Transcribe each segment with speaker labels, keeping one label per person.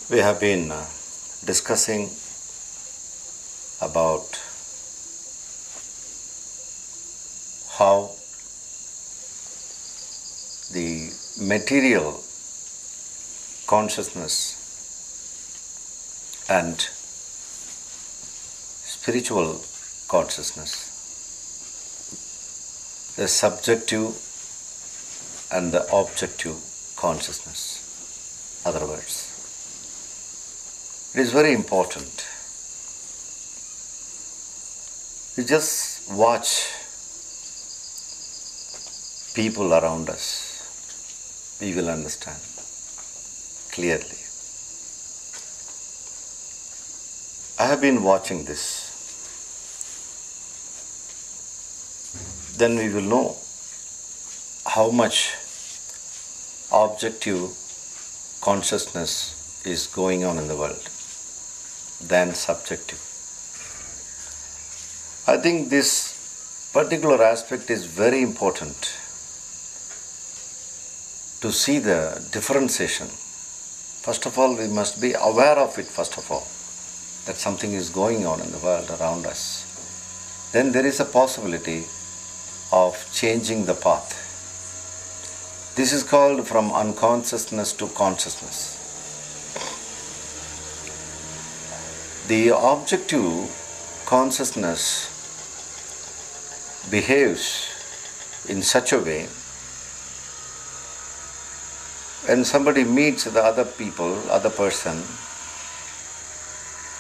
Speaker 1: We have been discussing about how the material consciousness and spiritual consciousness, the subjective and the objective consciousness. Other words, it is very important. You just watch people around us, we will understand clearly. I have been watching this. Then we will know how much objective consciousness is going on in the world than subjective. I think this particular aspect is very important to see the differentiation. First of all, we must be aware of it, first of all, that something is going on in the world around us. Then there is a possibility of changing the path. This is called from unconsciousness to consciousness. The objective consciousness behaves in such a way when somebody meets the other people, other person,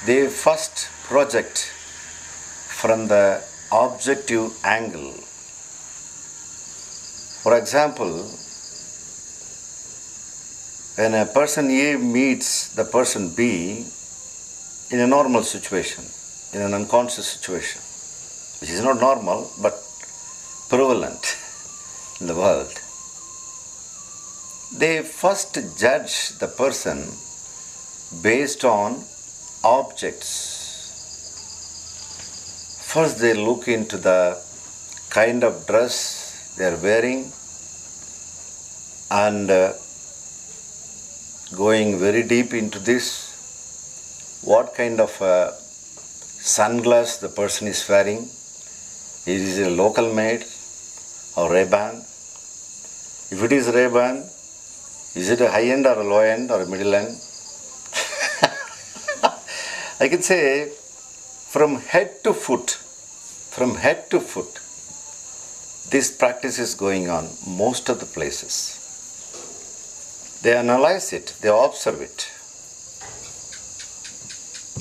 Speaker 1: they first project from the objective angle. For example, when a person A meets the person B in a normal situation, in an unconscious situation, which is not normal but prevalent in the world, they first judge the person based on objects. First they look into the kind of dress they are wearing and going very deep into this, what kind of sunglass the person is wearing. Is it a local made or Ray-Ban? If it is Ray-Ban, is it a high end or a low end or a middle end? I can say from head to foot, this practice is going on most of the places. They analyze it, they observe it.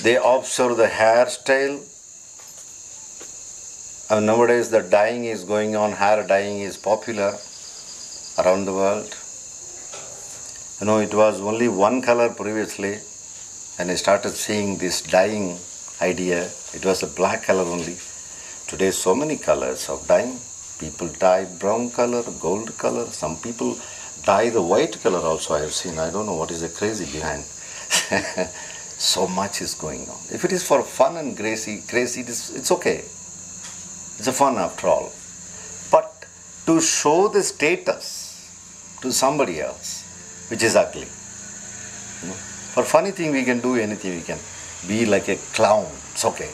Speaker 1: They observe the hairstyle. And nowadays the dyeing is going on, hair dyeing is popular around the world. You know, it was only one color previously, and I started seeing this dyeing idea. It was a black color only. Today so many colors of dyeing. People dye brown color, gold color. Some people dye the white color also I have seen. I don't know what is the crazy behind. So much is going on. If it is for fun and crazy, it's okay. It's a fun after all. But to show the status to somebody else, which is ugly. You know, for funny thing we can do anything. We can be like a clown. It's okay.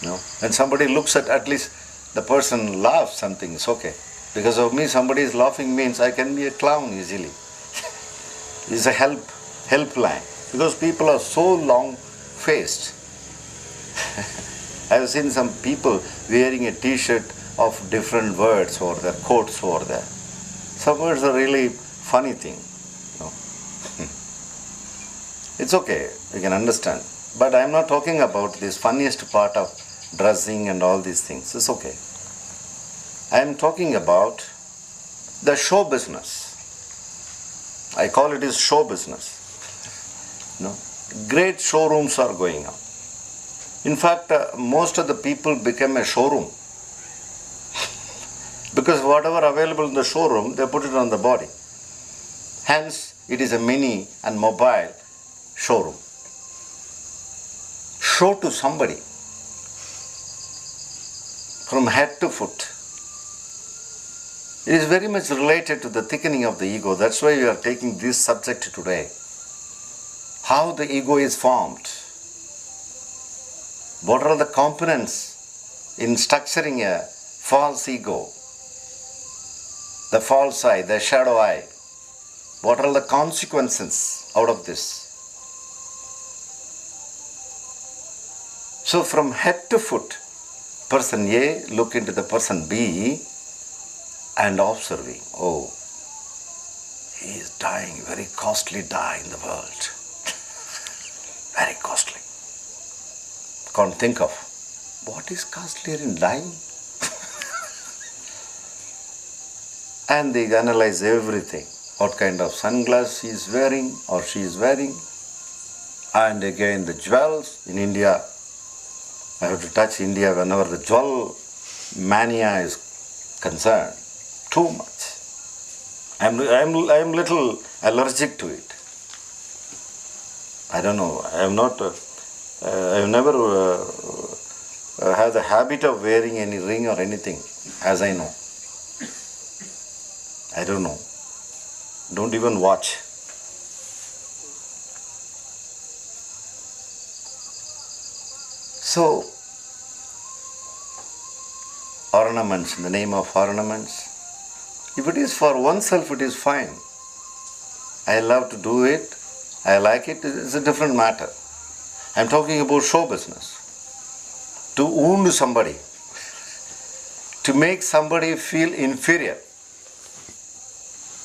Speaker 1: You know, when somebody looks at least the person laughs something. It's okay. Because of me, somebody is laughing means I can be a clown easily. It's a helpline. Because people are so long-faced. I have seen some people wearing a t-shirt of different words over there, quotes over there. Some words are really funny thing. You know. It's okay, we can understand. But I am not talking about this funniest part of dressing and all these things. It's okay. I am talking about the show business. I call it is show business. You know, great showrooms are going on. In fact, most of the people become a showroom. Because whatever available in the showroom, they put it on the body. Hence, it is a mini and mobile showroom. Show to somebody from head to foot. It is very much related to the thickening of the ego. That's why we are taking this subject today. how the ego is formed. What are the components in structuring a false ego? The false I, the shadow I. What are the consequences out of this? So from head to foot, person A look into the person B and observing, oh, he is dying, very costly die in the world. Very costly. Can't think of what is costlier in dying. And they analyze everything. What kind of sunglasses he is wearing or she is wearing. And again the jewels in India. I have to touch India whenever the jewel mania is concerned. Too much. I'm little allergic to it. I don't know. I've never had the habit of wearing any ring or anything, as I know. I don't know. Don't even watch. So, ornaments, in the name of ornaments, if it is for oneself, it is fine. I love to do it, I like it, it's a different matter. I'm talking about show business. To wound somebody, to make somebody feel inferior.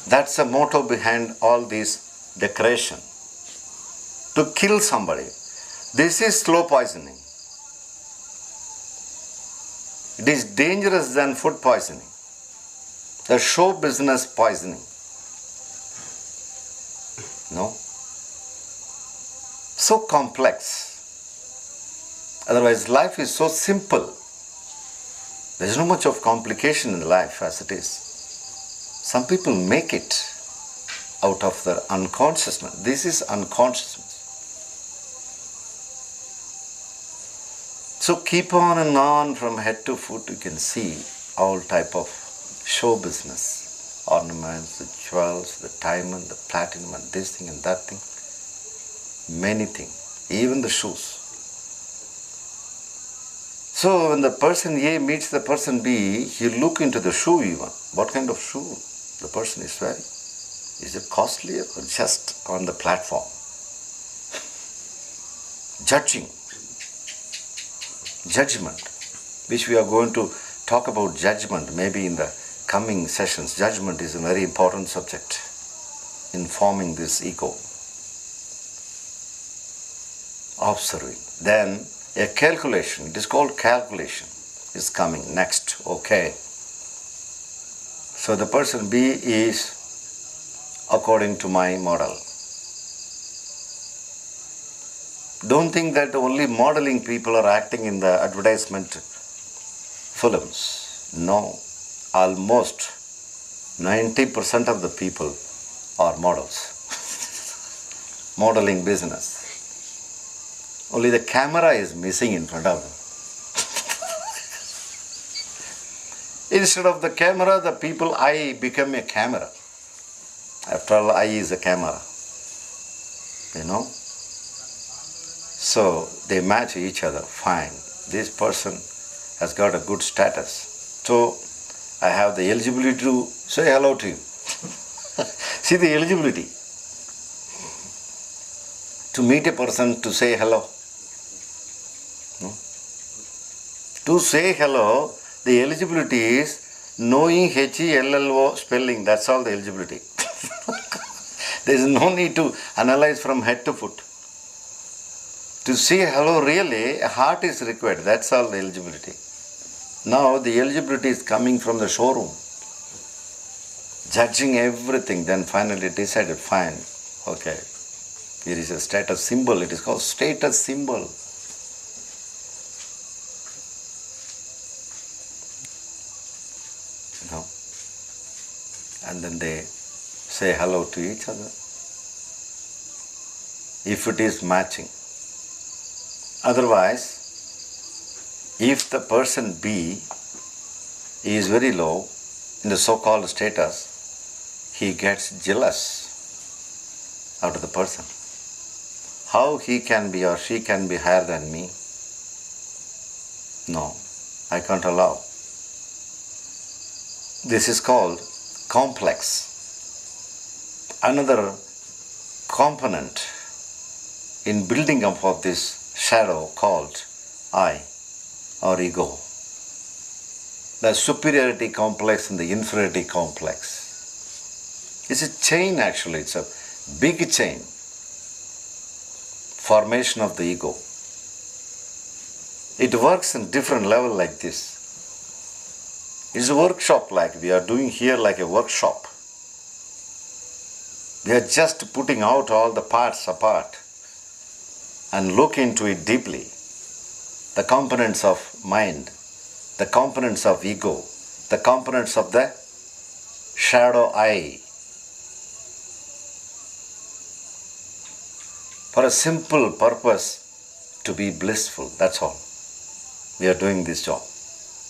Speaker 1: That's the motto behind all this decoration. To kill somebody. This is slow poisoning. It is dangerous than food poisoning. The show business poisoning. No? So complex. Otherwise, life is so simple. There is no much of complication in life as it is. Some people make it out of their unconsciousness. This is unconsciousness. So keep on and on from head to foot. You can see all type of show business. Ornaments, the jewels, the diamond, the platinum, and this thing and that thing. Many things. Even the shoes. So when the person A meets the person B, he look into the shoe even. What kind of shoe the person is wearing? Is it costly or just on the platform? Judging. Judgment, which we are going to talk about judgment maybe in the coming sessions. Judgment is a very important subject in forming this ego. Observing. Then a calculation, it is called calculation, is coming next. Okay. So the person B is according to my model. Don't think that only modeling people are acting in the advertisement films. No, almost 90% of the people are models. Modeling business. Only the camera is missing in front of them. Instead of the camera, the people, I become a camera. After all, I is a camera. You know? So they match each other, fine. This person has got a good status. So I have the eligibility to say hello to you. See the eligibility. To meet a person, to say hello. No? To say hello, the eligibility is knowing H-E-L-L-O spelling. That's all the eligibility. There is no need to analyze from head to foot. To say hello really, a heart is required. That's all the eligibility. Now the eligibility is coming from the showroom. Judging everything, then finally decided, fine, okay. Here is a status symbol. It is called status symbol. No. And then they say hello to each other. If it is matching. Otherwise, if the person B is very low in the so-called status, he gets jealous out of the person. how he can be or she can be higher than me. No, I can't allow. This is called complex. Another component in building up of this shadow called I or ego. The superiority complex and the inferiority complex. It's a chain actually, it's a big chain. Formation of the ego. It works in different level like this. It's a workshop like we are doing here, like a workshop. We are just putting out all the parts apart and look into it deeply. The components of mind, the components of ego, the components of the shadow I. For a simple purpose to be blissful, that's all. We are doing this job.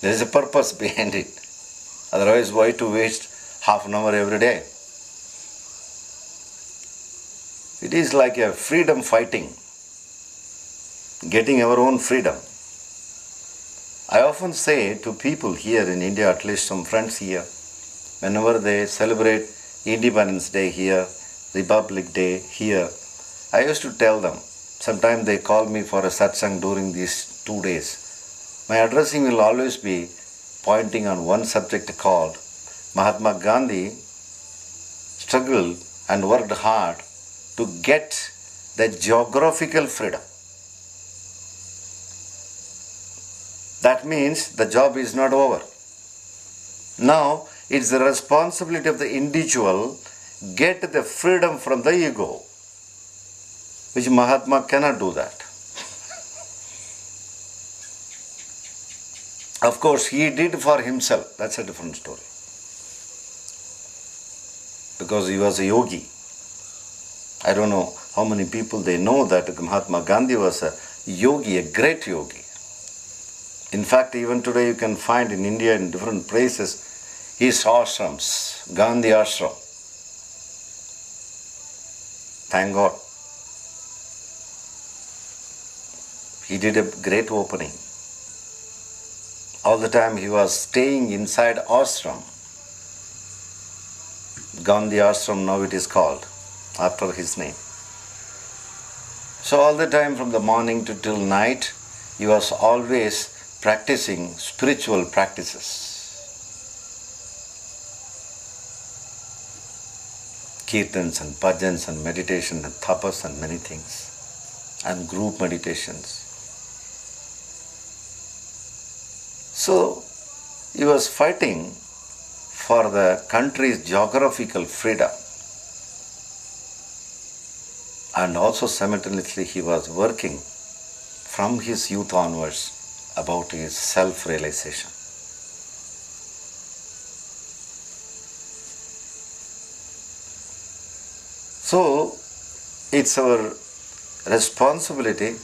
Speaker 1: There is a purpose behind it. Otherwise, why to waste half an hour every day? It is like a freedom fighting, getting our own freedom. I often say to people here in India, at least some friends here, whenever they celebrate Independence Day here, Republic Day here, I used to tell them, sometimes they call me for a satsang during these 2 days. My addressing will always be pointing on one subject called Mahatma Gandhi struggled and worked hard to get the geographical freedom. That means the job is not over. Now it's the responsibility of the individual get the freedom from the ego, which Mahatma cannot do that. Of course, he did for himself. That's a different story. Because he was a yogi. I don't know how many people they know that Mahatma Gandhi was a yogi, a great yogi. In fact, even today you can find in India in different places his ashrams, Gandhi ashram. Thank God. He did a great opening. All the time he was staying inside ashram. Gandhi ashram now it is called, after his name. So all the time from the morning to till night, he was always practicing spiritual practices. Kirtans and bhajans and meditation and tapas and many things. And group meditations. So he was fighting for the country's geographical freedom. And also simultaneously he was working from his youth onwards about his self-realization. So it's our responsibility.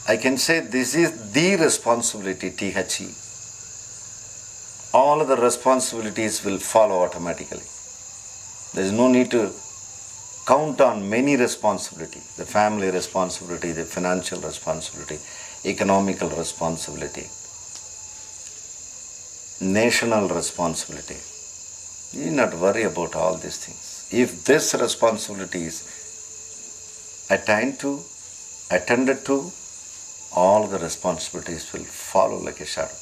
Speaker 1: I can say this is the responsibility, THE. All other responsibilities will follow automatically. There is no need to count on many responsibilities. The family responsibility, the financial responsibility, economical responsibility, national responsibility. You need not worry about all these things. If this responsibility is attended to, all the responsibilities will follow like a shadow.